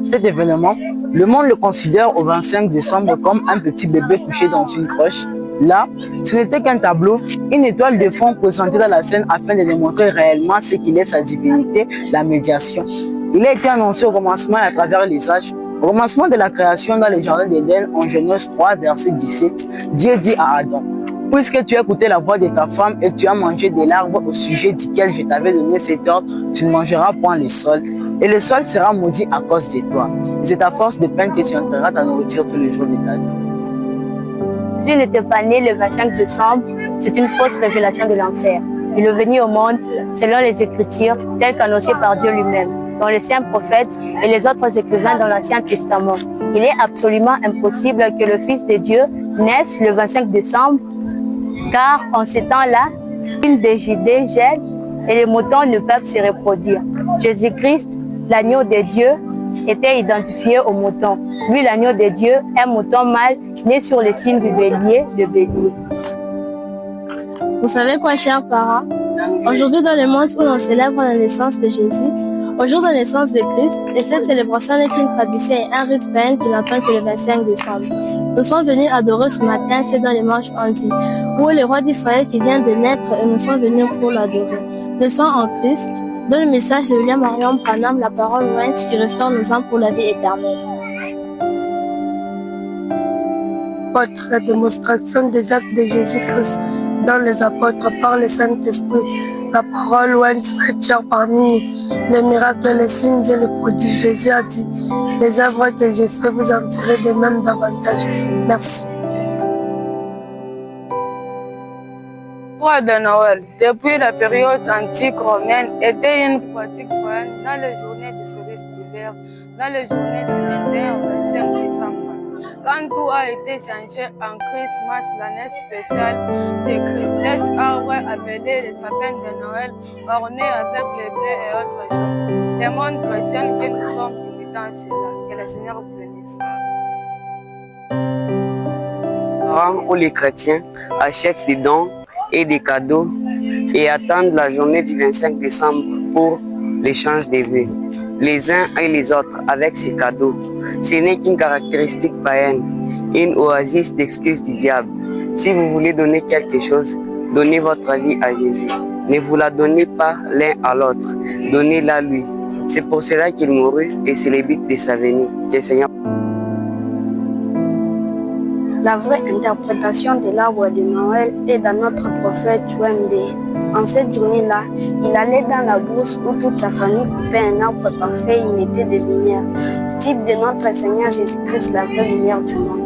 Cet événement, le monde le considère au 25 décembre comme un petit bébé couché dans une crèche. Là, ce n'était qu'un tableau, une étoile de fond présentée dans la scène afin de démontrer réellement ce qu'il est sa divinité, la médiation. Il a été annoncé au commencement et à travers les âges. Au commencement de la création dans le jardin d'Éden, en Genèse 3, verset 17, Dieu dit à Adam: puisque tu as écouté la voix de ta femme et tu as mangé de l'arbre au sujet duquel je t'avais donné cet ordre, tu ne mangeras point le sol, et le sol sera maudit à cause de toi. Et c'est à force de peine que tu entreras ta nourriture tous les jours de ta vie. Jésus n'était pas né le 25 décembre, c'est une fausse révélation de l'enfer. Il est venu au monde selon les Écritures, telles qu'annoncées par Dieu lui-même, dans les saints prophètes et les autres écrivains dans l'Ancien Testament. Il est absolument impossible que le Fils de Dieu naisse le 25 décembre, car en ces temps-là, une des idées gèle et les moutons ne peuvent se reproduire. Jésus-Christ, l'agneau de Dieu, était identifié au mouton. Lui, l'agneau de Dieu, un mouton mâle né sur les signes du bélier, le bélier. Vous savez quoi, chers parents? Aujourd'hui, dans le monde où l'on célèbre la naissance de Jésus, au jour de la naissance de Christ, et cette célébration n'est qu'une tradition et un rite païen qui n'entend que le 25 décembre. Nous sommes venus adorer ce matin, c'est dans les manches on dit, où le roi d'Israël qui vient de naître et nous sommes venus pour l'adorer. Naissant en Christ, dans le message de William Marion Branham, la parole lointe qui restaure nos âmes pour la vie éternelle. La démonstration des actes de Jésus-Christ dans les apôtres par le Saint-Esprit, la parole lointe faite chair parmi nous, les miracles, les signes et les prodiges. Jésus a dit: les œuvres que j'ai faites, vous en ferez de même davantage. Merci. L'histoire de Noël, depuis la période antique romaine, était une pratique païenne dans les journées du solstice d'hiver, dans les journées du 21 au 25 décembre. Quand tout a été changé en Christmas, l'année spéciale de Christ, cet arbre appelé le sapin de Noël, orné avec les blés et autres choses, démontre chrétien que nous sommes imitant cela. Que le Seigneur vous bénisse. Parents ou les chrétiens achètent des dons et des cadeaux et attendent la journée du 25 décembre pour l'échange des vœux, les uns et les autres avec ces cadeaux. Ce n'est qu'une caractéristique païenne, une oasis d'excuses du diable. Si vous voulez donner quelque chose, donnez votre vie à Jésus. Ne vous la donnez pas l'un à l'autre, donnez-la lui. C'est pour cela qu'il mourut et c'est le but de sa venue. Que le Seigneur. La vraie interprétation de l'arbre de Noël est dans notre prophète Wembe. En cette journée-là, il allait dans la brousse où toute sa famille coupait un arbre parfait et y mettait des lumières, type de notre Seigneur Jésus-Christ, la vraie lumière du monde.